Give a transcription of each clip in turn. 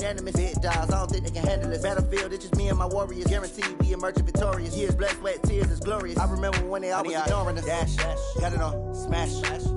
unanimous. Big dogs, I don't think they can handle this. Battlefield, it's just me and my warriors. Guaranteed we emerging victorious. Years, blood, sweat, tears is glorious. I remember when they always ignoring us. Dash, got it on, smash,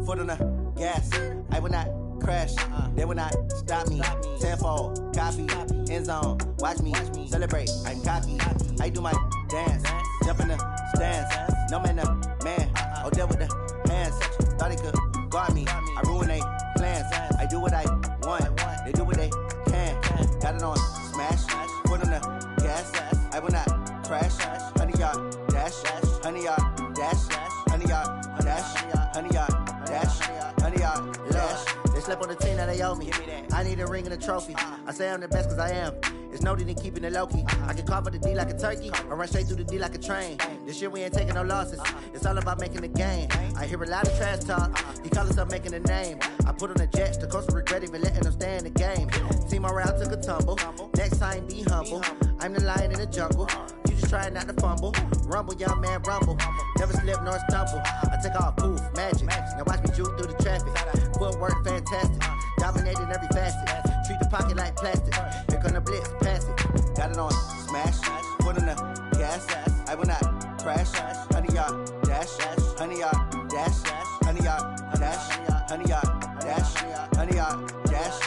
foot on the gas. I will not crash, they will not stop me. Tenfold, copy, end zone, watch me celebrate. I'm cocky, I do my dance, jump in the stands. No man, man, oh there with the hands. Thought they could guard me, I ruin they plans. I do what I want, they do what they can. Got it on, smash, foot on the gas. I will not crash, 100-yard dash, 100-yard dash, 100-yard dash, 100-yard dash, 100-yard dash. They slept on the team that they owe me. I need a ring and a trophy. I say I'm the best cause I am. It's noted in keeping it low-key. I can carve for the D like a turkey, or run straight through the D like a train. This year we ain't taking no losses. It's all about making the game. I hear a lot of trash talk. He call himself making a name. I put on the Jets, the coach will regret even letting them stay in the game. Team morale took a tumble. Next time be humble. I'm the lion in the jungle. You just trying not to fumble. Rumble, young man, rumble. Never slip nor stumble. I take off, poof, magic. Now watch me juke through the traffic. Footwork fantastic. Dominating every facet. Treat the pocket like plastic. Here come the blitz, pass it. Got it on, smash. Put on the gas. I will not crash. 100-yard dash. 100-yard dash. 100-yard dash. 100-yard dash. 100-yard dash.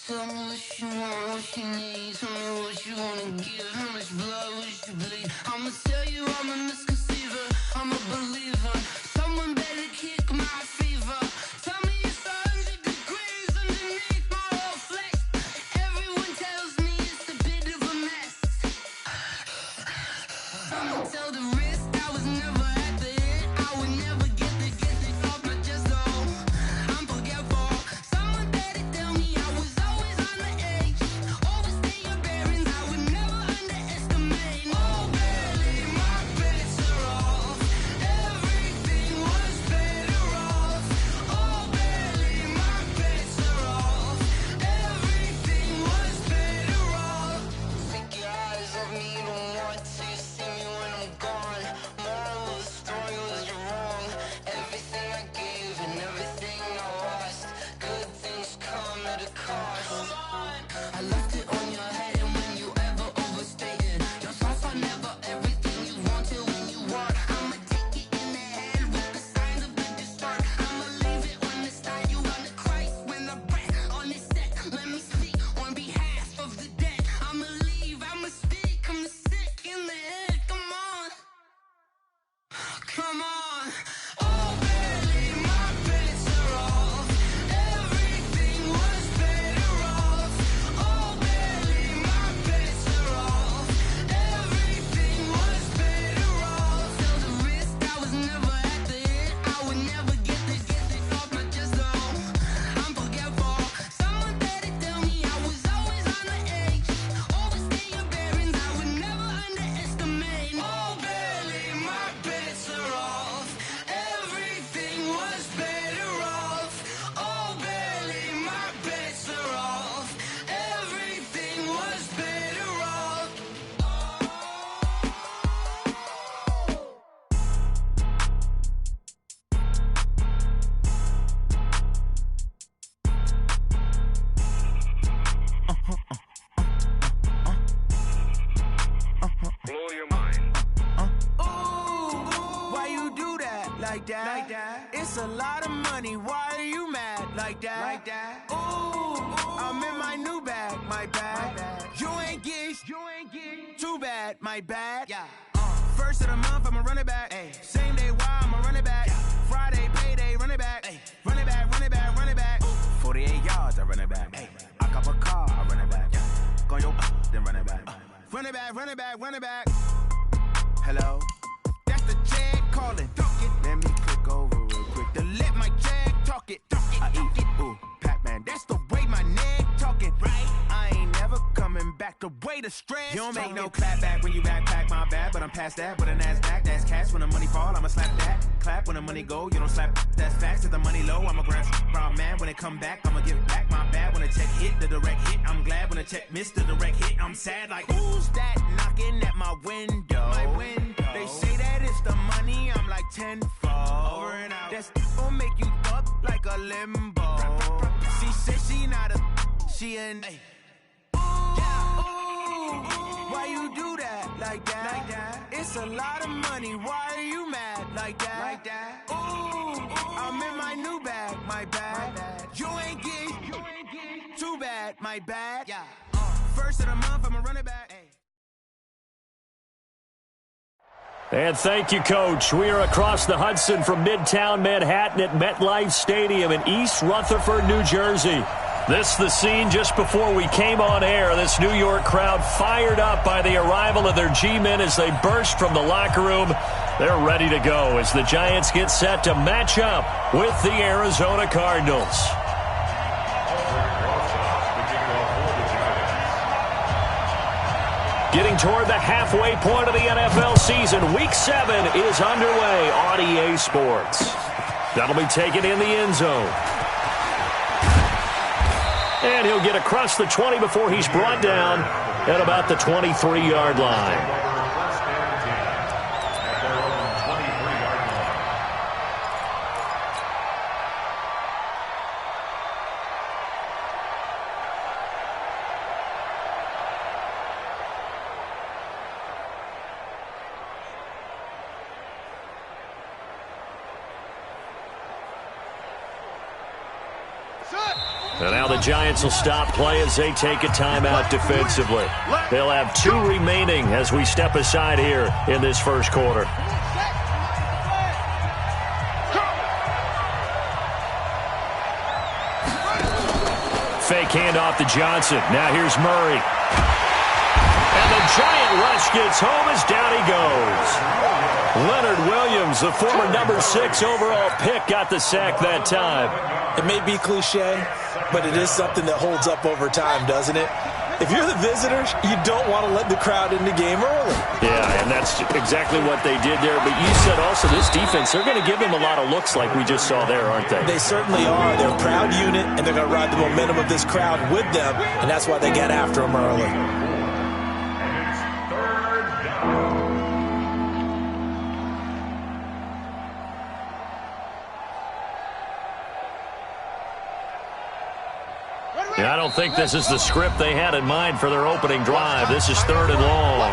Tell me what you want, what you need. Tell me what you wanna give. How much blood would you bleed? I'ma tell you I'm a misconceiver. I'm a believer. Someone better kick my fever. Tell me it's 100 degrees underneath my whole flesh. Everyone tells me it's a bit of a mess. I'ma tell the risk I was never at the hit. I would never get it off my chest though. I'm forgetful. Someone better tell me I was always on the edge. Overstay your bearings, I would never underestimate. Oh, barely, my bets are off. Everything was better off. Oh, barely, my bets are off. Everything was better off. Take your eyes off me, you don't want to see me when I'm gone. Moral of the story was you're wrong. Everything I gave and everything I lost. Good things come at a cost. I left it on your head, and when you ever overstay it, your thoughts are never everything you wanted when you want. I'ma take it in the head with the signs of the distort. I'ma leave it on the side. You on the Christ when the breath on this set. Let me speak on behalf of the dead. I'ma leave, I'ma speak. I'm sick in the head. Come on, come on. Oh, barely, my bets are off. Everything was better off. Oh, barely, my bets are off. Everything was better off. Tell the risk I was never at the hit. I would never get it off my chest though. I'm forgetful. Someone better tell me I was always on the edge. Overstay your bearings, I would never underestimate. Oh, barely, my bets are off. Everything was better off. Oh, barely, my bets are off. Everything was better off. Blow your mind. Why you do that? Like that? It's a lot of money. Why are you mad? Like that? I'm in my new bag, my bag. You ain't get too bad, my bad. First of the month, I'ma run it back. Same day, why I'ma run it back. Friday, payday, run it back. Run it back, run it back, run it back. 48 yards, I run it back. I cop a car, I run it back. Go your then run it back. Run it back, run it back, run it back. Hello? That's the check calling. Let me click over real quick to let my check talk it. I eat it, ooh, Pac-Man. That's the way my neck talking. Right? I ain't never coming back the way the stress. You don't make no clap back when you backpack, my bad. But I'm past that with a NASDAQ. That's cash when the money fall, I'ma slap that. Clap when the money go, you don't slap. That's facts. If the money low, I'ma grab brown man. When it come back, I'ma give back my bad. When the check hit, the direct hit. I'm glad when the check missed the direct hit. I'm sad like, who's that knocking at my window? tenfold. Over and out. That gon' make you up like a limbo. She said she not a, she an. Ooh, why you do that like that? It's a lot of money. Why are you mad like that? Ooh, I'm in my new bag, my bad. You ain't get too bad, my bad. Yeah. First of the month, I'ma run it back. And thank you, Coach. We are across the Hudson from Midtown Manhattan at MetLife Stadium in East Rutherford, New Jersey. This the scene just before we came on air. This New York crowd fired up by the arrival of their G-men as they burst from the locker room. They're ready to go as the Giants get set to match up with the Arizona Cardinals. Getting toward the halfway point of the NFL season, Week 7 is underway on EA Sports. That'll be taken in the end zone. And he'll get across the 20 before he's brought down at about the 23-yard line. And now the Giants will stop play as they take a timeout defensively. They'll have 2 remaining as we step aside here in this first quarter. Fake handoff to Johnson. Now here's Murray. And the Giant rush gets home as down he goes. Leonard Williams, the former number 6 overall pick, got the sack that time. It may be cliche, but it is something that holds up over time, doesn't it? If you're the visitors, you don't want to let the crowd in the game early. Yeah, and that's exactly what they did there. But you said also this defense, they're going to give them a lot of looks like we just saw there, aren't they? They certainly are. They're a proud unit, and they're going to ride the momentum of this crowd with them, and that's why they get after them early. Yeah, I don't think this is the script they had in mind for their opening drive. This is 3rd and long.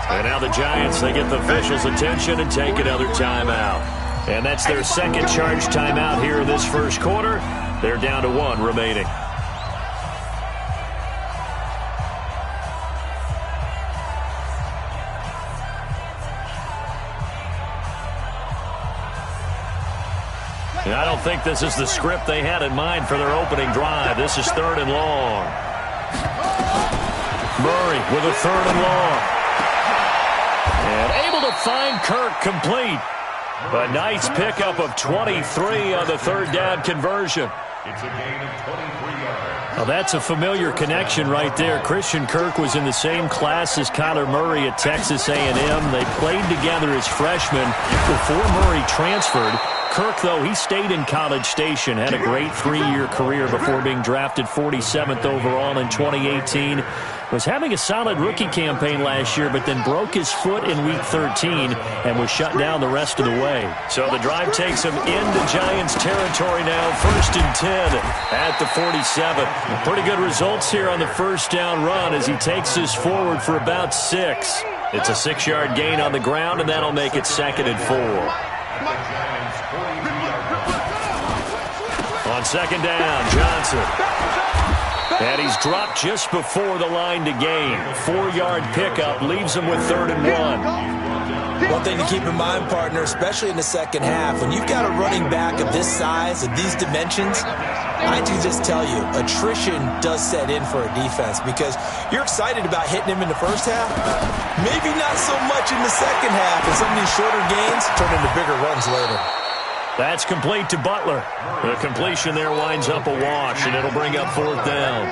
And now the Giants, they get the officials' attention and take another timeout. And that's their second charge timeout here in this first quarter. They're down to 1 remaining. And I don't think this is the script they had in mind for their opening drive. This is 3rd and long. Murray with a 3rd and long. And able to find Kirk complete. A nice pickup of 23 on the 3rd down conversion. It's a gain of 23 yards. Well, that's a familiar connection right there. Christian Kirk was in the same class as Kyler Murray at Texas A&M. They played together as freshmen before Murray transferred. Kirk, though, he stayed in College Station, had a great 3-year career before being drafted 47th overall in 2018. Was having a solid rookie campaign last year, but then broke his foot in Week 13 and was shut down the rest of the way. So the drive takes him into Giants territory now, 1st and 10 at the 47. Pretty good results here on the first down run as he takes this forward for about 6. It's a 6-yard gain on the ground, and that'll make it 2nd and 4. On 2nd down, Johnson. And he's dropped just before the line to gain. 4-yard pickup leaves him with 3rd and 1. One thing to keep in mind, partner, especially in the second half, when you've got a running back of this size, of these dimensions, I can just tell you, attrition does set in for a defense because you're excited about hitting him in the first half. Maybe not so much in the second half, and some of these shorter gains turn into bigger runs later. That's complete to Butler. The completion there winds up a wash, and it'll bring up 4th down.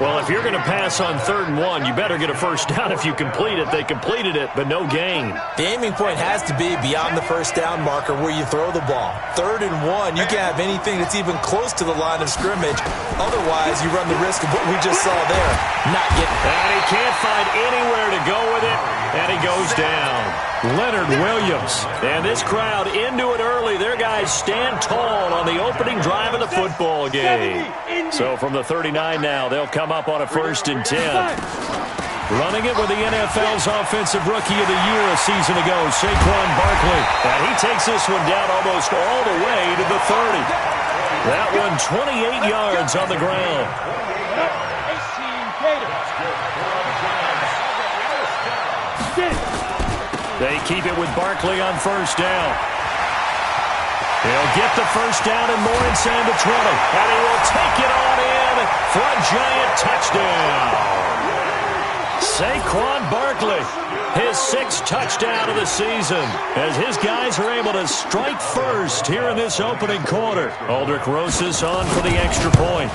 Well, if you're going to pass on 3rd and 1, you better get a first down if you complete it. They completed it, but no gain. The aiming point has to be beyond the first down marker where you throw the ball. 3rd and 1, you can't have anything that's even close to the line of scrimmage. Otherwise, you run the risk of what we just saw there, not getting it. And he can't find anywhere to go with it, and he goes down. Leonard Williams. And this crowd into it early. Their guys stand tall on the opening drive of the football game. So from the 39 now, they'll come up on a 1st and 10. Running it with the NFL's Offensive Rookie of the Year a season ago, Saquon Barkley. And he takes this one down almost all the way to the 30. That one 28 yards on the ground. They keep it with Barkley on 1st down. He'll get the 1st down and more inside the 20. And he will take it on in for a giant touchdown. Saquon Barkley, his 6th touchdown of the season, as his guys are able to strike first here in this opening quarter. Aldrich Rosas on for the extra point.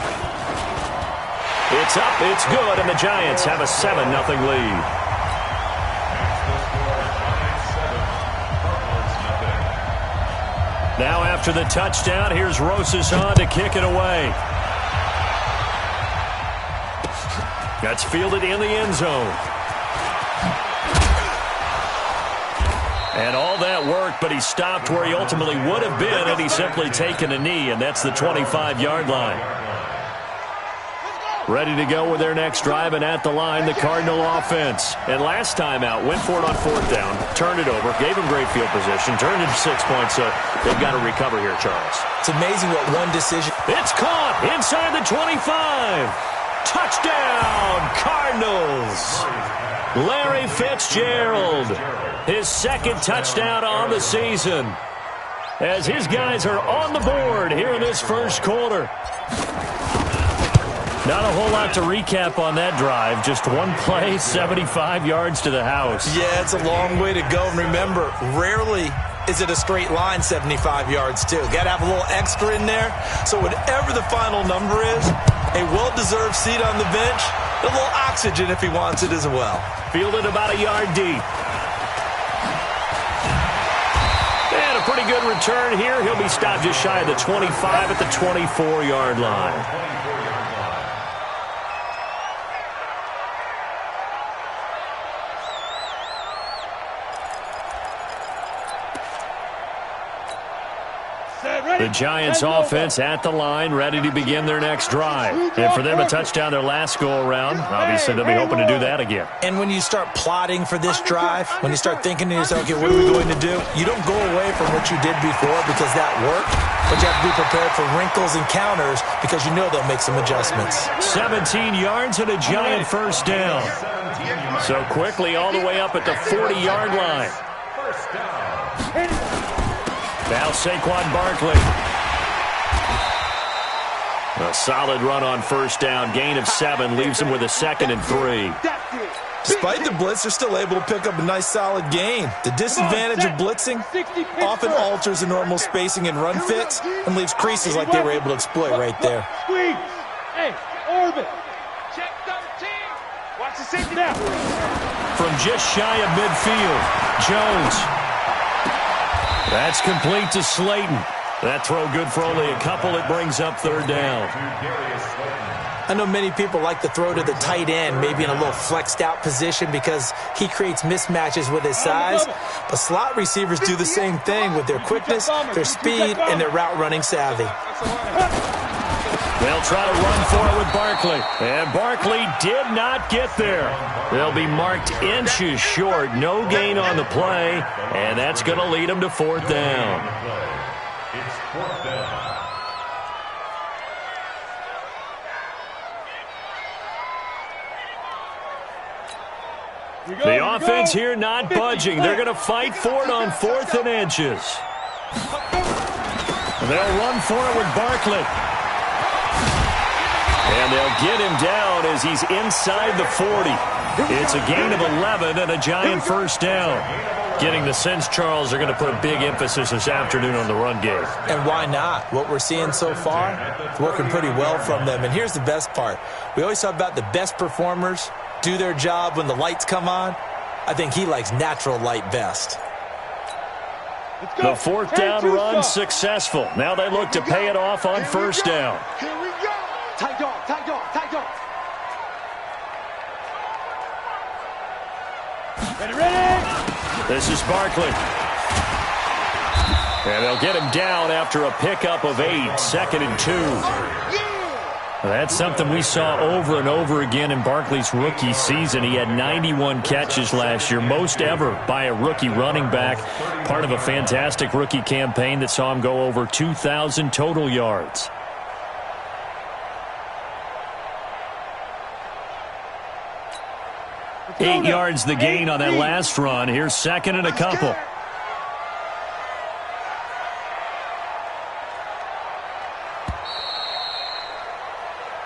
It's up, it's good, and the Giants have a 7-0 lead. Now after the touchdown, here's Rosas on to kick it away. That's fielded in the end zone. And all that worked, but he stopped where he ultimately would have been had he simply taken a knee, and that's the 25-yard line. Ready to go with their next drive, and at the line, the Cardinal offense. And last time out, went for it on 4th down, turned it over, gave him great field position, turned it to 6 points, so they've got to recover here, Charles. It's amazing what one decision. It's caught inside the 25. Touchdown, Cardinals. Larry Fitzgerald, his 2nd touchdown on the season, as his guys are on the board here in this 1st quarter. Not a whole lot to recap on that drive. Just one play, 75 yards to the house. Yeah, it's a long way to go. And remember, rarely is it a straight line 75 yards, too. Got to have a little extra in there. So whatever the final number is, a well-deserved seat on the bench, a little oxygen if he wants it as well. Fielded about a yard deep. And a pretty good return here. He'll be stopped just shy of the 25 at the 24-yard line. The Giants offense at the line, ready to begin their next drive. And for them, a touchdown their last go-around. Obviously, they'll be hoping to do that again. And when you start plotting for this drive, when you start thinking to yourself, okay, what are we going to do? You don't go away from what you did before because that worked, but you have to be prepared for wrinkles and counters because you know they'll make some adjustments. 17 yards and a giant 1st down. So quickly all the way up at the 40-yard line. Now Saquon Barkley. A solid run on 1st down. Gain of 7 leaves him with a 2nd and 3. Despite the blitz, they're still able to pick up a nice solid gain. The disadvantage of blitzing often alters the normal spacing and run fits and leaves creases like they were able to exploit right there. Hey, orbit. Check 13. Watch the safety now. From just shy of midfield, Jones. That's complete to Slayton. That throw good for only a couple. It brings up 3rd down. I know many people like to throw to the tight end, maybe in a little flexed out position because he creates mismatches with his size. But slot receivers do the same thing with their quickness, their speed, and their route running savvy. They'll try to run for it with Barkley. And Barkley did not get there. They'll be marked inches short. No gain on the play. And that's going to lead them to 4th down. It's 4th down. The offense here not budging. They're going to fight for it on 4th and inches. They'll run for it with Barkley. And they'll get him down as he's inside the 40. It's a gain of 11 and a giant 1st down. Getting the sense, Charles, they're going to put a big emphasis this afternoon on the run game. And why not? What we're seeing so far, it's working pretty well from them. And here's the best part. We always talk about the best performers do their job when the lights come on. I think he likes natural light best. The 4th down run successful. Now they look to pay it off on 1st down. Here we go. Tight dog, tight dog, tight dog. Ready, ready. This is Barkley. And they'll get him down after a pickup of 8, 2nd and 2. That's something we saw over and over again in Barkley's rookie season. He had 91 catches last year, most ever by a rookie running back, part of a fantastic rookie campaign that saw him go over 2,000 total yards. Eight yards the gain on that last run. Here's 2nd and a couple.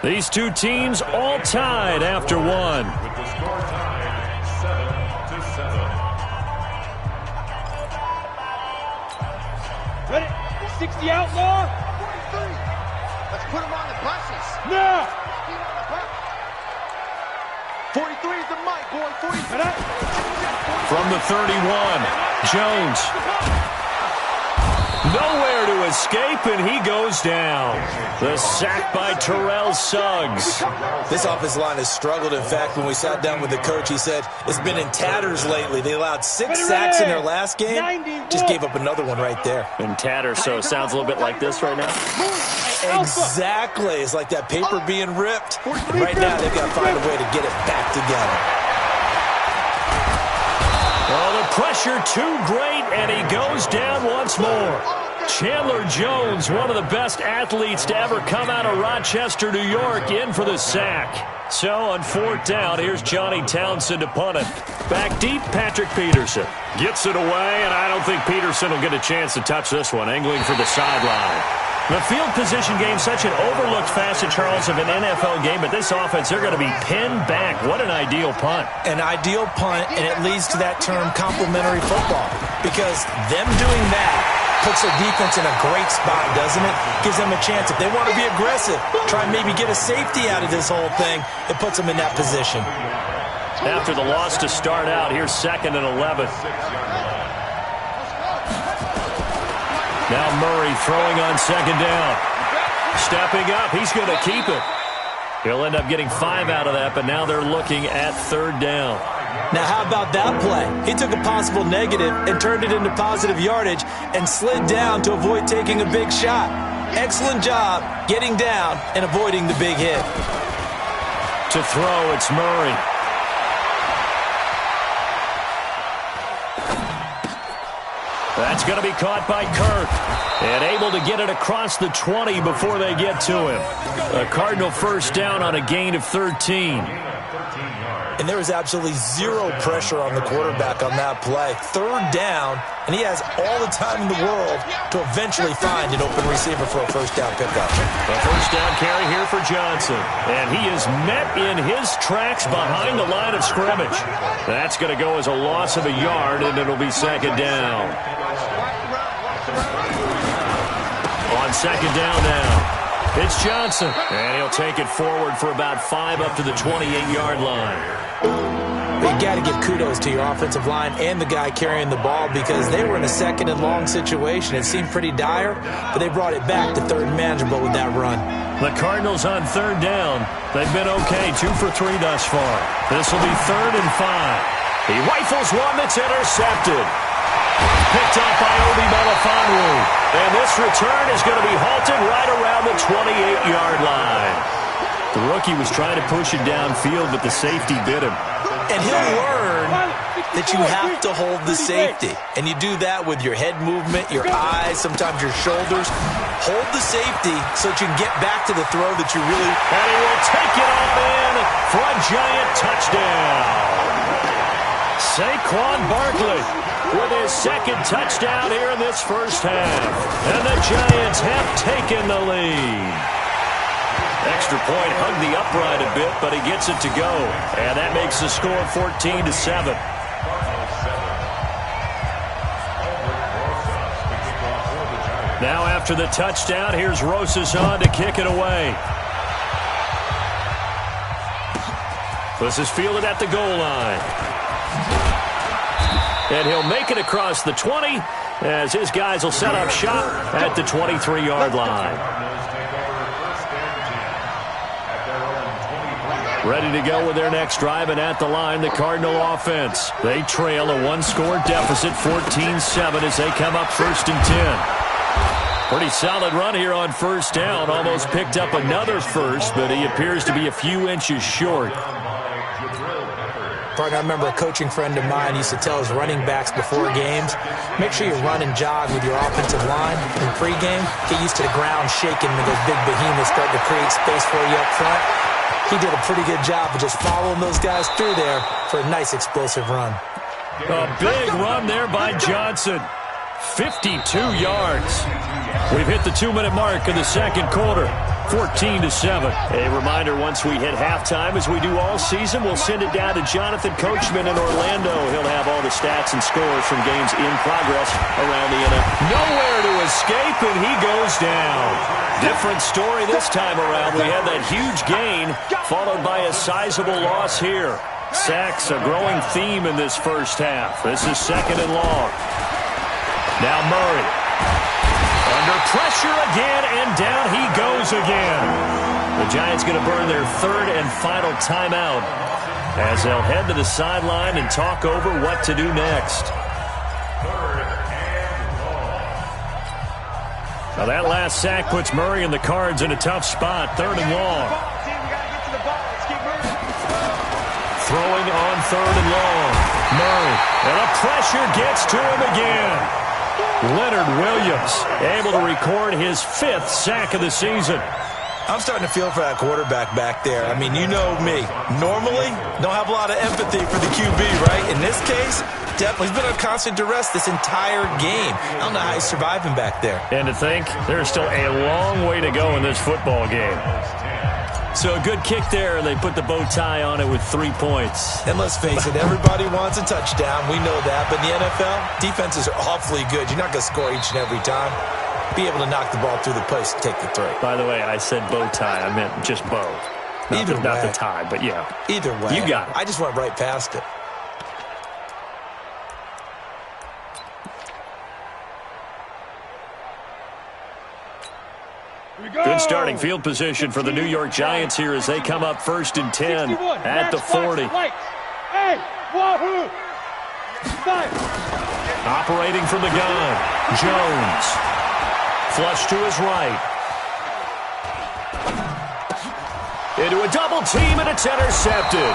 These two teams all tied after one. With the score tied 7-7. Ready? 60 outlaw. 43. Let's put them on the buses. Now. 43 is the mic, boy. 43. From the 31, Jones. Nowhere to escape, and he goes down. The sack by Terrell Suggs. This offensive line has struggled. In fact, when we sat down with the coach, he said it's been in tatters lately. They allowed 6 sacks in their last game. Just gave up another one right there. In tatters, so it sounds a little bit like this right now. Exactly. It's like that paper being ripped. And right now, they've got to find a way to get it back together. Oh, the pressure too great, and he goes down once more. Chandler Jones, one of the best athletes to ever come out of Rochester, New York, in for the sack. So on 4th down, here's Johnny Townsend to punt it. Back deep, Patrick Peterson. Gets it away, and I don't think Peterson will get a chance to touch this one. Angling for the sideline. The field position game, such an overlooked facet, Charles, of an NFL game, but this offense, they're going to be pinned back. What an ideal punt. An ideal punt, and it leads to that term complementary football, because them doing that puts their defense in a great spot, doesn't it? Gives them a chance. If they want to be aggressive, try and maybe get a safety out of this whole thing, it puts them in that position. After the loss to start out, here's 2nd and 11. Now Murray throwing on 2nd down. Stepping up, he's going to keep it. He'll end up getting 5 out of that, but now they're looking at 3rd down. Now, how about that play? He took a possible negative and turned it into positive yardage and slid down to avoid taking a big shot. Excellent job getting down and avoiding the big hit. To throw, it's Murray. That's going to be caught by Kirk. And able to get it across the 20 before they get to him. A Cardinal 1st down on a gain of 13. And there was absolutely zero pressure on the quarterback on that play. 3rd down, and he has all the time in the world to eventually find an open receiver for a 1st down pickup. A 1st down carry here for Johnson. And he is met in his tracks behind the line of scrimmage. That's going to go as a loss of a yard, and it'll be 2nd down. On 2nd down now. It's Johnson, and he'll take it forward for about 5 up to the 28-yard line. You got to give kudos to your offensive line and the guy carrying the ball, because they were in a 2nd and long situation. It seemed pretty dire, but they brought it back to 3rd and manageable with that run. The Cardinals on 3rd down. They've been okay, 2 for 3 thus far. This will be 3rd and 5. He rifles one that's intercepted. Picked up by Obi Melifonwu. And this return is going to be halted right around the 28-yard line. The rookie was trying to push it downfield, but the safety bit him. And he'll learn that you have to hold the safety. And you do that with your head movement, your eyes, sometimes your shoulders. Hold the safety so that you can get back to the throw that you really... And he will take it on in for a giant touchdown. Saquon Barkley with his 2nd touchdown here in this 1st half. And the Giants have taken the lead. Extra point hugged the upright a bit, but he gets it to go. And that makes the score 14-7. Now after the touchdown, here's Rosas on to kick it away. This is fielded at the goal line. And he'll make it across the 20 as his guys will set up shop at the 23-yard line. Ready to go with their next drive, and at the line, the Cardinal offense. They trail a one-score deficit, 14-7, as they come up 1st and 10. Pretty solid run here on 1st down. Almost picked up another first, but he appears to be a few inches short. Partner, I remember a coaching friend of mine used to tell his running backs before games, make sure you run and jog with your offensive line in pregame. Get used to the ground shaking when those big behemoths start to create space for you up front. He did a pretty good job of just following those guys through there for a nice explosive run. A big run there by Johnson. 52 yards. We've hit the 2-minute mark of the second quarter. 14-7. A reminder, once we hit halftime, as we do all season, we'll send it down to Jonathan Coachman in Orlando. He'll have all the stats and scores from games in progress around the NFL. Nowhere to escape, and he goes down. Different story this time around. We had that huge gain, followed by a sizable loss here. Sacks, a growing theme in this first half. This is 2nd and long. Now Murray. Under pressure again, and down he goes again. The Giants going to burn their 3rd and final timeout as they'll head to the sideline and talk over what to do next. Now that last sack puts Murray and the Cards in a tough spot. 3rd and long. Throwing on 3rd and long. Murray, and the pressure gets to him again. Leonard Williams able to record his 5th sack of the season. I'm starting to feel for that quarterback back there. I mean, you know me. Normally, don't have a lot of empathy for the QB, right? In this case, definitely he's been on constant duress this entire game. I don't know how he's surviving back there. And to think, there's still a long way to go in this football game. So a good kick there, and they put the bow tie on it with 3 points. And let's face it, everybody wants a touchdown. We know that. But in the NFL, defenses are awfully good. You're not going to score each and every time. Be able to knock the ball through the post and take the 3. By the way, I said bow tie. I meant just bow. Not the tie, but yeah. Either way. You got it. I just went right past it. Good starting field position for the New York Giants here as they come up 1st and 10 at the 40. Operating from the gun, Jones. Flush to his right. Into a double team, and it's intercepted.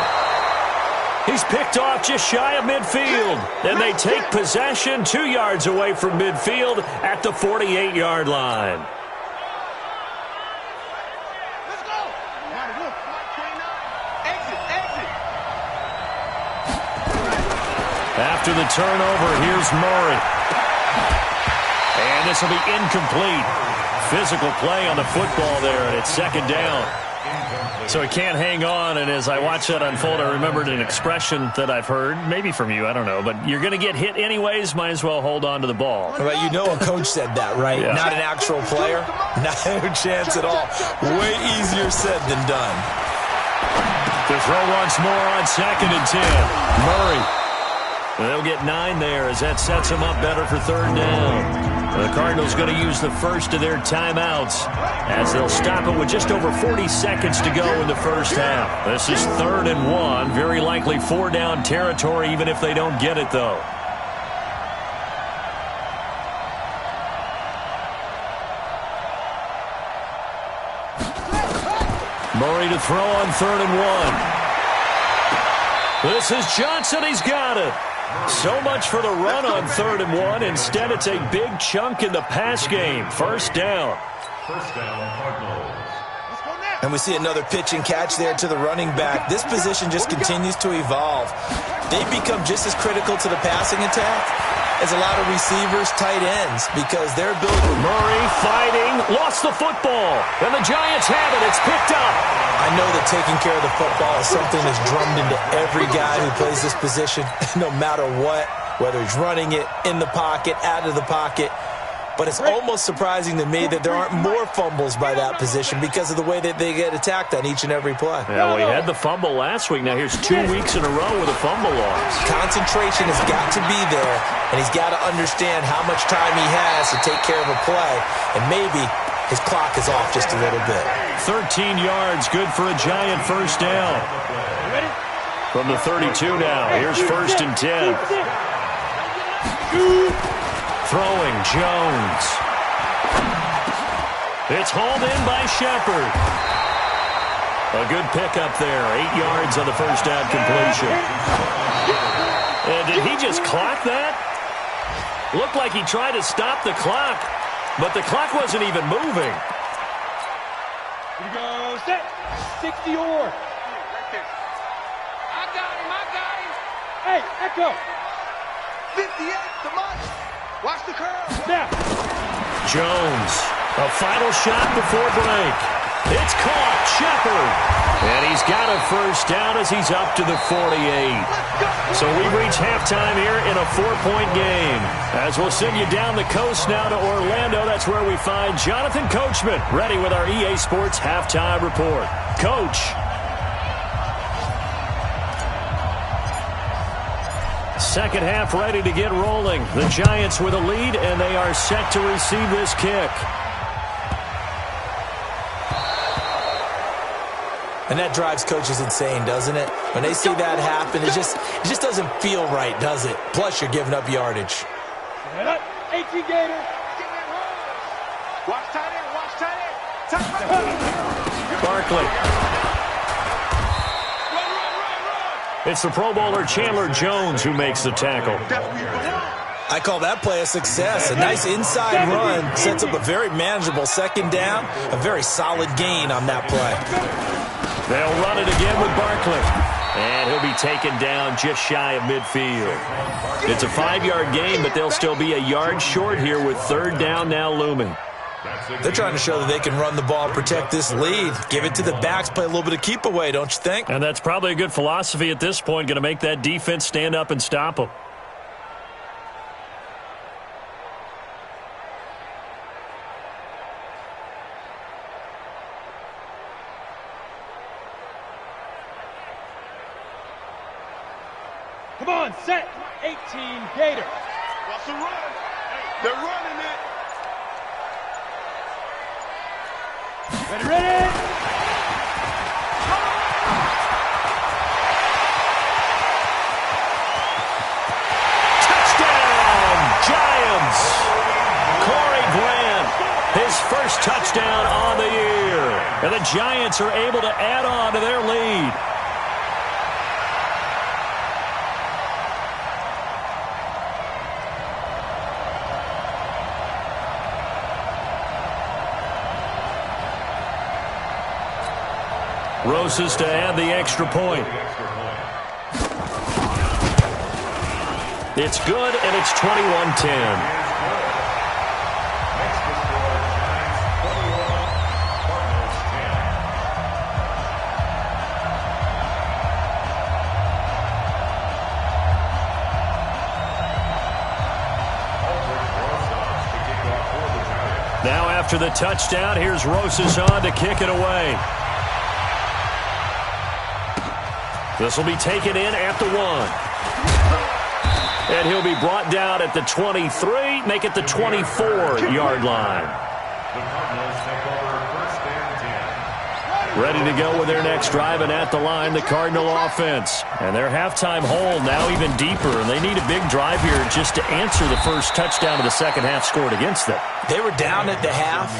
He's picked off just shy of midfield. And they take possession 2 yards away from midfield at the 48-yard line. After the turnover, here's Murray. And this will be incomplete. Physical play on the football there, and it's 2nd down. So he can't hang on, and as I watched that unfold, I remembered an expression that I've heard, maybe from you, I don't know, but you're going to get hit anyways, might as well hold on to the ball. Well, you know a coach said that, right? Yeah. Not an actual player. No chance at all. Way easier said than done. To throw once more on 2nd and 10. Murray. They'll get 9 there as that sets them up better for 3rd down. The Cardinals going to use the first of their timeouts as they'll stop it with just over 40 seconds to go in the first half. This is 3rd and 1, very likely 4-down territory even if they don't get it, though. Murray to throw on 3rd and 1. This is Johnson. He's got it. So much for the run on 3rd and 1. Instead, it's a big chunk in the pass game. 1st down. Cardinals. And we see another pitch and catch there to the running back. This position just continues to evolve. They become just as critical to the passing attack as a lot of receivers, tight ends, because they're building. Murray fighting, lost the football, and the Giants have it. It's picked up. I know that taking care of the football is something that's drummed into every guy who plays this position, no matter what, whether he's running it, in the pocket, out of the pocket. But it's almost surprising to me that there aren't more fumbles by that position because of the way that they get attacked on each and every play. Yeah, well, he had the fumble last week. Now here's 2 weeks in a row with a fumble loss. Concentration has got to be there, and he's got to understand how much time he has to take care of a play. And maybe his clock is off just a little bit. 13 yards, good for a Giant first down. From the 32 now, here's 1st and 10. Throwing, Jones. It's hauled in by Shepard. A good pickup there, 8 yards on the first down completion. And did he just clock that? Looked like he tried to stop the clock, but the clock wasn't even moving. Here we go, set. 60 or. I got him. Hey, Echo. 58, the mark. Watch the curve. Now. Jones, a final shot before break. It's caught, Shepard. And he's got a first down as he's up to the 48. So we've reached halftime here in a 4-point game. As we'll send you down the coast now to Orlando, that's where we find Jonathan Coachman, ready with our EA Sports Halftime Report. Coach. Second half ready to get rolling. The Giants with a lead, and they are set to receive this kick. And that drives coaches insane, doesn't it? When they see that happen, it just doesn't feel right, does it? Plus, you're giving up yardage. 18 Gator. Watch tight end. Barkley. It's the Pro Bowler Chandler Jones who makes the tackle. I call that play a success. A nice inside run sets up a very manageable second down. A very solid gain on that play. They'll run it again with Barkley. And he'll be taken down just shy of midfield. It's a 5-yard gain, but they'll still be a yard short here with 3rd down now looming. They're trying to show that they can run the ball, protect this lead. Give it to the backs, play a little bit of keep away, don't you think? And that's probably a good philosophy at this point. Going to make that defense stand up and stop them. Come on, set. 18 Gator. Watch the run. They're running it. Ready. Touchdown, Giants. Corey Grant, his first touchdown on the year. And the Giants are able to add on to their lead. Rosas to add the extra point. It's good, and it's 21-10. Now after the touchdown, here's Rosas on to kick it away. This will be taken in at the 1. And he'll be brought down at the 23, make it the 24-yard line. Ready to go with their next drive, and at the line, the Cardinal offense. And their halftime hole now even deeper, and they need a big drive here just to answer the first touchdown of the second half scored against them. They were down at the half.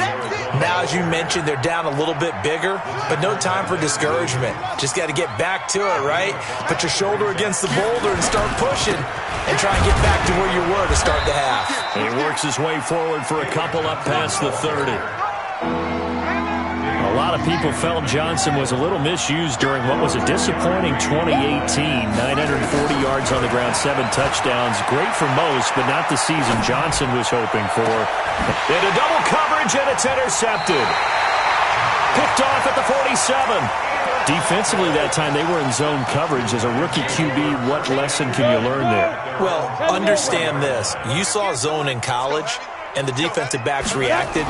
Now, as you mentioned, they're down a little bit bigger, but no time for discouragement. Just got to get back to it, right? Put your shoulder against the boulder and start pushing and try and get back to where you were to start the half. And he works his way forward for a couple up past the 30. A lot of people felt Johnson was a little misused during what was a disappointing 2018. 940 yards on the ground, 7 touchdowns. Great for most, but not the season Johnson was hoping for. Into double coverage, and it's intercepted. Picked off at the 47. Defensively that time, they were in zone coverage. As a rookie QB, what lesson can you learn there? Well, understand this. You saw zone in college, and the defensive backs reacted,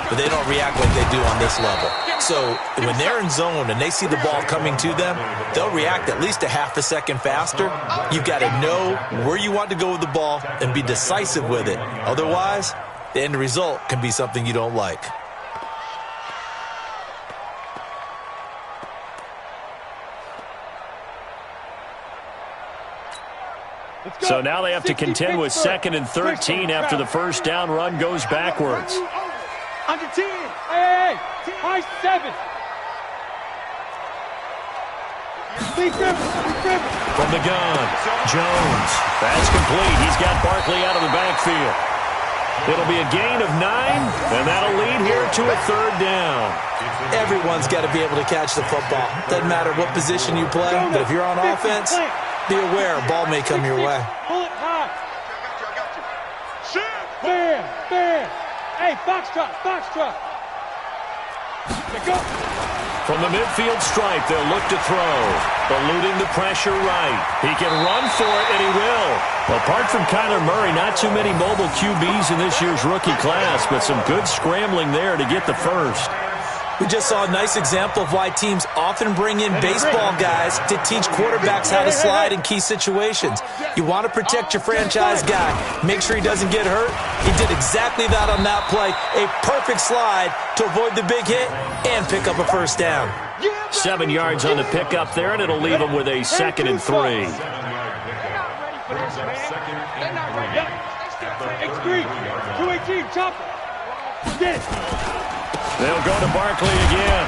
but they don't react like they do on this level. So when they're in zone and they see the ball coming to them, they'll react at least a half a second faster. You've got to know where you want to go with the ball and be decisive with it. Otherwise, the end result can be something you don't like. So now they have to contend with 2nd and 13 after the first down run goes backwards. Under 10. Hey, high 7. From the gun, Jones. That's complete. He's got Barkley out of the backfield. It'll be a gain of 9, and that'll lead here to a 3rd down. Everyone's got to be able to catch the football. Doesn't matter what position you play, but if you're on offense, be aware a ball may come your way. Pull it high. Bam, bam. Hey, foxtrot, foxtrot. Go. From the midfield stripe, they'll look to throw. Eluding the pressure right. He can run for it, and he will. Apart from Kyler Murray, not too many mobile QBs in this year's rookie class, but some good scrambling there to get the first. We just saw a nice example of why teams often bring in baseball guys to teach quarterbacks how to slide in key situations. You want to protect your franchise guy. Make sure he doesn't get hurt. He did exactly that on that play. A perfect slide to avoid the big hit and pick up a first down. 7 yards on the pickup there, and it'll leave them with a 2nd and 3. They're not ready. X3, 218, chopper. Get it. They'll go to Barkley again.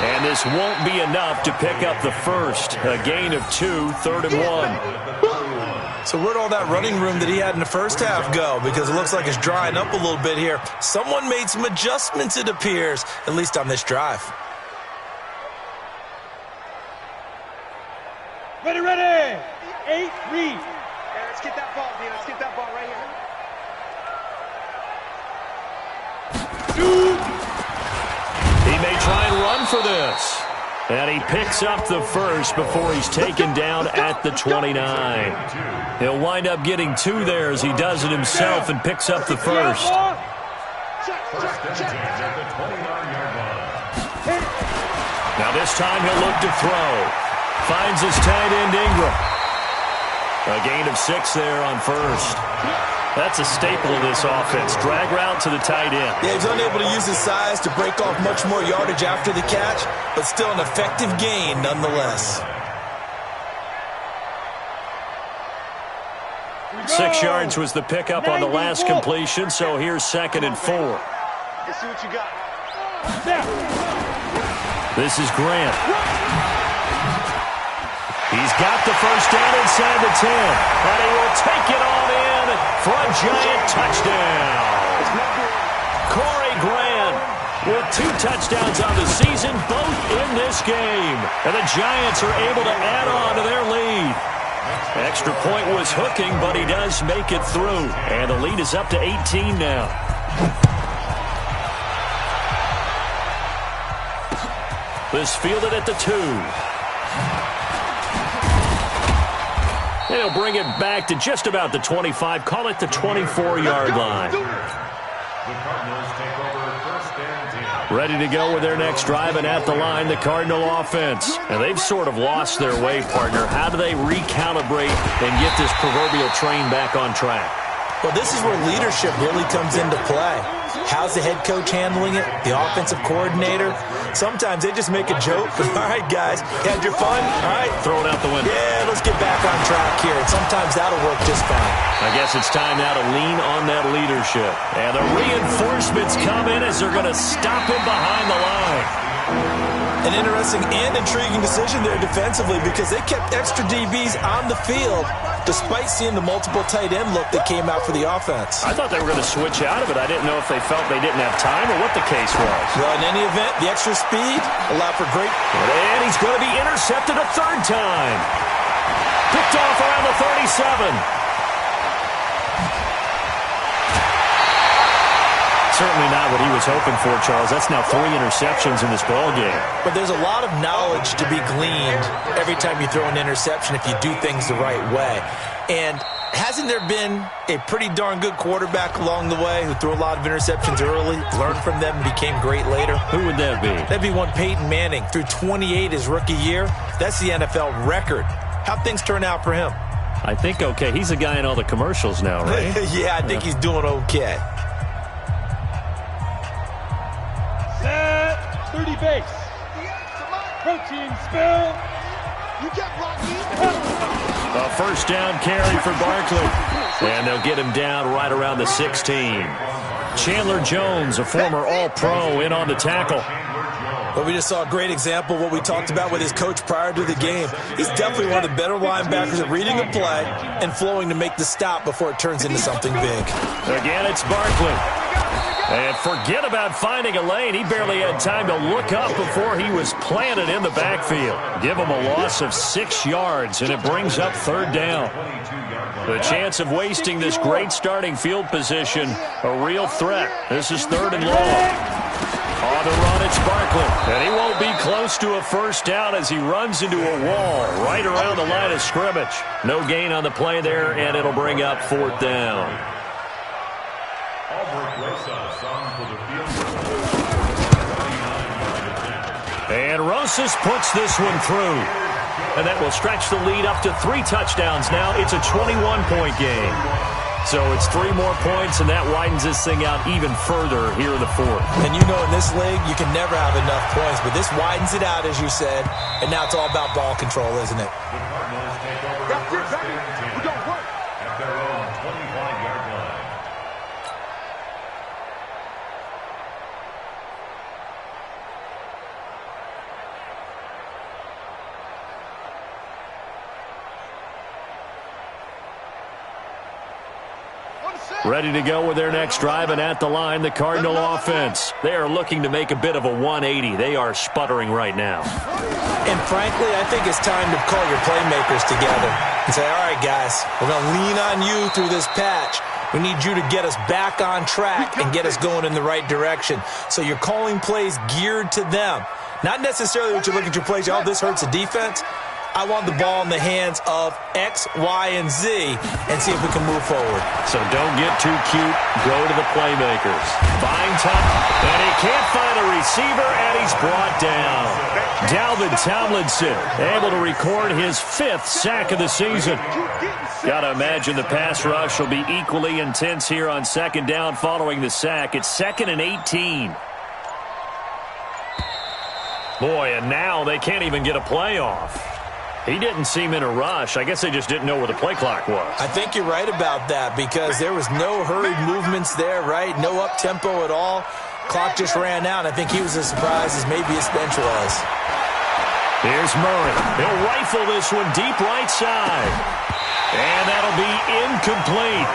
And this won't be enough to pick up the first. A gain of 2, 3rd and 1. So where'd all that running room that he had in the first half go? Because it looks like it's drying up a little bit here. Someone made some adjustments, it appears, at least on this drive. Ready, ready. 8, read. Hey, let's get that ball, Dean. Let's get that ball right here. 2. He may try and run for this. And he picks up the first before he's taken down at the 29. He'll wind up getting 2 there as he does it himself and picks up the first. Now this time he'll look to throw. Finds his tight end Ingram. A gain of 6 there on first. That's a staple of this offense. Drag route to the tight end. Yeah, he's unable to use his size to break off much more yardage after the catch, but still an effective gain nonetheless. 6 yards was the pickup on the last completion, so here's 2nd and 4. Let's see what you got. This is Grant. He's got the first down inside the 10, and he will take it on in for a giant touchdown. Corey Grant with 2 touchdowns on the season, both in this game. And the Giants are able to add on to their lead. Extra point was hooking, but he does make it through. And the lead is up to 18 now. This fielded at the 2. They'll bring it back to just about the 25. Call it the 24-yard line. Ready to go with their next drive, and at the line, the Cardinal offense. And they've sort of lost their way, partner. How do they recalibrate and get this proverbial train back on track? Well, this is where leadership really comes into play. How's the head coach handling it? The offensive coordinator? Sometimes they just make a joke. All right, guys, you had your fun? All right. Throw it out the window. Yeah, let's get back on track here. And sometimes that'll work just fine. I guess it's time now to lean on that leadership. And the reinforcements come in as they're going to stop him behind the line. An interesting and intriguing decision there defensively because they kept extra DBs on the field despite seeing the multiple tight end look that came out for the offense. I thought they were going to switch out of it. I didn't know if they felt they didn't have time or what the case was. Well, in any event, the extra speed allowed for great... And he's going to be intercepted a 3rd time. Picked off around the 37. Certainly not what he was hoping for, Charles. That's now 3 interceptions in this ballgame. But there's a lot of knowledge to be gleaned every time you throw an interception if you do things the right way. And hasn't there been a pretty darn good quarterback along the way who threw a lot of interceptions early, learned from them, and became great later? Who would that be? That'd be one Peyton Manning. Threw 28 his rookie year. That's the NFL record. How'd things turn out for him? I think okay. He's a guy in all the commercials now, right? Yeah, I think he's doing okay. 30 base. Protein spill. A first down carry for Barkley. And they'll get him down right around the 16. Chandler Jones, a former All-Pro, in on the tackle. But we just saw a great example of what we talked about with his coach prior to the game. He's definitely one of the better linebackers at reading a play and flowing to make the stop before it turns into something big. Again, it's Barkley. And forget about finding a lane. He barely had time to look up before he was planted in the backfield. Give him a loss of 6 yards, and it brings up third down. The chance of wasting this great starting field position, a real threat. This is third and long. On the run, it's Barkley. And he won't be close to a first down as he runs into a wall right around the line of scrimmage. No gain on the play there, and it'll bring up fourth down. And Rosas puts this one through. And that will stretch the lead up to 3 touchdowns now. It's a 21-point game. So it's 3 more points, and that widens this thing out even further here in the fourth. And you know in this league, you can never have enough points, but this widens it out, as you said, and now it's all about ball control, isn't it? That's it, baby. We don't work. At their own 25-yard line. Ready to go with their next drive, and at the line, the Cardinal offense. They are looking to make a bit of a 180. They are sputtering right now. And frankly, I think it's time to call your playmakers together and say, all right, guys, we're going to lean on you through this patch. We need you to get us back on track and get us going in the right direction. So you're calling plays geared to them. Not necessarily what you look at your plays, oh, this hurts the defense. I want the ball in the hands of X, Y, and Z and see if we can move forward. So don't get too cute. Go to the playmakers. Find time. And he can't find a receiver, and he's brought down. Dalvin Tomlinson able to record his 5th sack of the season. Got to imagine the pass rush will be equally intense here on second down following the sack. It's 2nd and 18. Boy, and now they can't even get a play off. He didn't seem in a rush. I guess they just didn't know where the play clock was. I think you're right about that because there was no hurried movements there, right? No up-tempo at all. Clock just ran out. I think he was as surprised as maybe his bench was. Here's Murray. He'll rifle this one deep right side. And that'll be incomplete.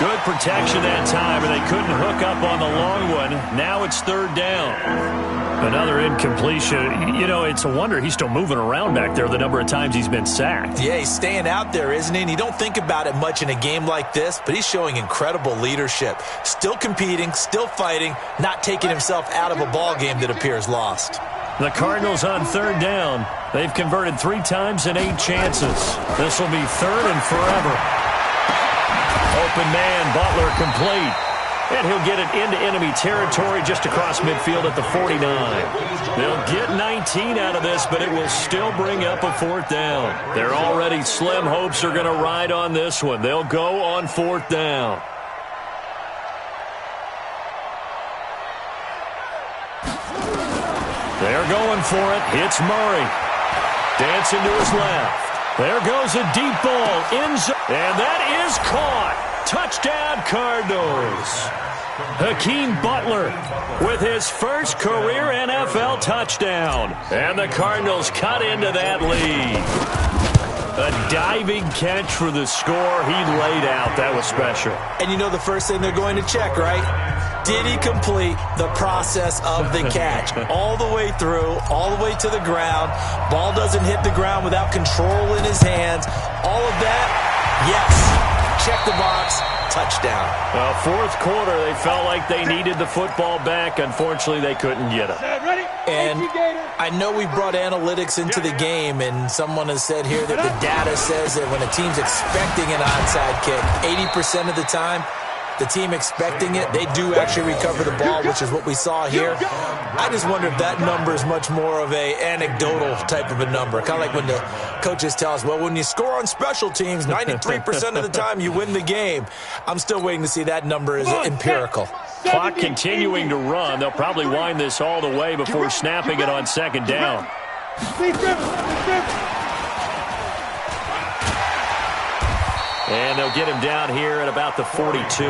Good protection that time, and they couldn't hook up on the long one. Now it's third down. Another incompletion. You know, it's a wonder he's still moving around back there the number of times he's been sacked. Yeah, he's staying out there, isn't he? And you don't think about it much in a game like this, but he's showing incredible leadership. Still competing, still fighting, not taking himself out of a ball game that appears lost. The Cardinals on third down. They've converted 3 times in 8 chances. This will be third and forever. Open man, Butler complete. And he'll get it into enemy territory just across midfield at the 49. They'll get 19 out of this, but it will still bring up a fourth down. Their already slim hopes are going to ride on this one. They'll go on fourth down. They're going for it. It's Murray. Dancing to his left. There goes a deep ball. And that is caught. Touchdown, Cardinals. Hakeem Butler with his first career NFL touchdown. And the Cardinals cut into that lead. A diving catch for the score. He laid out. That was special. And you know the first thing they're going to check, right? Did he complete the process of the catch? All the way through, all the way to the ground. Ball doesn't hit the ground without control in his hands. All of that, yes. Check the box. Touchdown. Fourth quarter, they felt like they needed the football back. Unfortunately, they couldn't get it. And I know we brought analytics into the game, and someone has said here that the data says that when a team's expecting an onside kick, 80% of the time, the team expecting it, they do actually recover the ball, which is what we saw here. I just wonder if that number is much more of a anecdotal type of a number. Kind of like when the coaches tell us, well, when you score on special teams, 93% of the time you win the game. I'm still waiting to see that number is empirical. Clock continuing to run. They'll probably wind this all the way before snapping it on second down. And they'll get him down here at about the 42.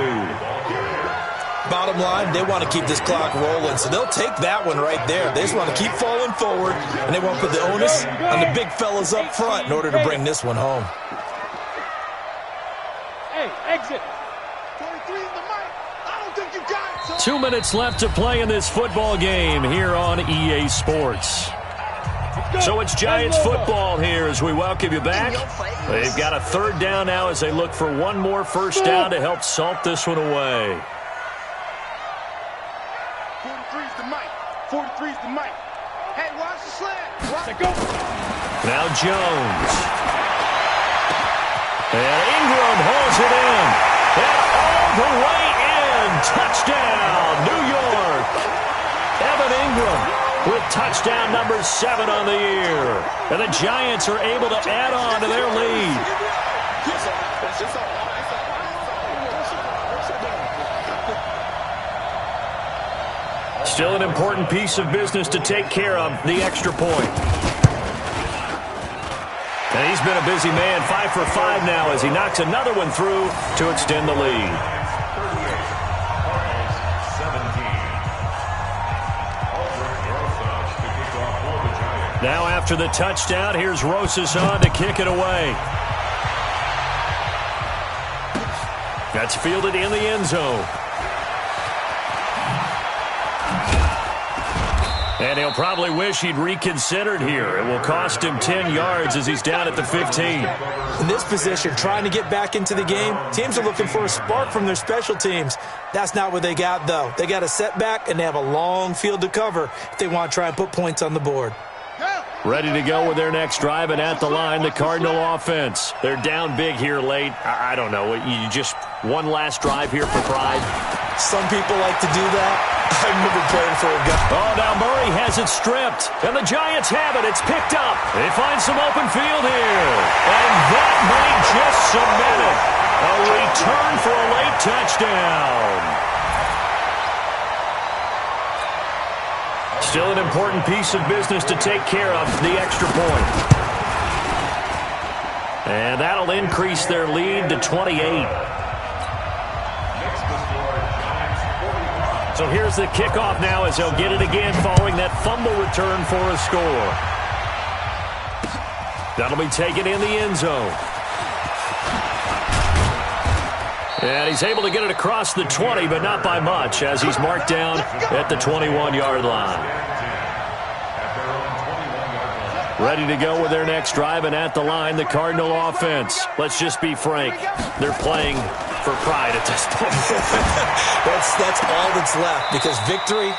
Bottom line, they want to keep this clock rolling, so they'll take that one right there. They just want to keep falling forward, and they want to put the onus on the big fellas up front in order to bring this one home. Hey, exit. 23 in the mic. I don't think you got it, son. 2 minutes left to play in this football game here on EA Sports. So it's Giants football here as we welcome you back. They've got a third down now as they look for one more first down to help salt this one away. 43's the mic. 43's the mic. Hey, watch the slant. Watch it go. Now Jones. And Ingram holds it in. And all the way in. Touchdown, New York. Evan Ingram with touchdown number 7 on the year. And the Giants are able to add on to their lead. Still an important piece of business to take care of, the extra point. And he's been a busy man, 5 for 5 now as he knocks another one through to extend the lead. 38. Now after the touchdown, here's Rosas on to kick it away. That's fielded in the end zone. And he'll probably wish he'd reconsidered here. It will cost him 10 yards as he's down at the 15. In this position, trying to get back into the game, teams are looking for a spark from their special teams. That's not what they got, though. They got a setback, and they have a long field to cover if they want to try and put points on the board. Ready to go with their next drive, and at the line, the Cardinal offense. They're down big here late. I don't know. You just one last drive here for pride? Some people like to do that. I remember playing for a guy. Oh, now Murray has it stripped, and the Giants have it. It's picked up. They find some open field here, and that might just cement it. A return for a late touchdown. Still an important piece of business to take care of, the extra point. And that'll increase their lead to 28. So here's the kickoff now as they'll get it again following that fumble return for a score. That'll be taken in the end zone. And he's able to get it across the 20, but not by much, as he's marked down at the 21-yard line. Ready to go with their next drive, and at the line, the Cardinal offense. Let's just be frank. They're playing for pride at this point. That's all that's left, because victory,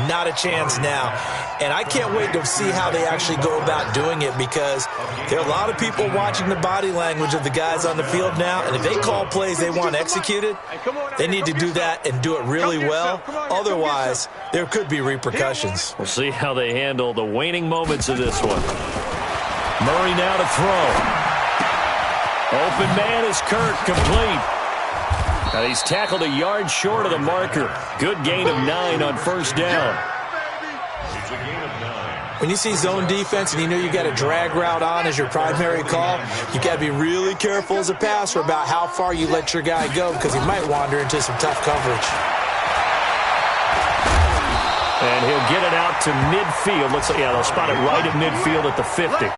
not a chance now. And I can't wait to see how they actually go about doing it, because there are a lot of people watching the body language of the guys on the field now, and if they call plays they want executed, they need to do that and do it really well. Otherwise, there could be repercussions. We'll see how they handle the waning moments of this one. Murray now to throw. Open man is Kirk, complete. And he's tackled a yard short of the marker. Good gain of 9 on first down. When you see zone defense and you know you got a drag route on as your primary call, you got to be really careful as a passer about how far you let your guy go, because he might wander into some tough coverage. And he'll get it out to midfield. Looks like, yeah, they'll spot it right at midfield at the 50.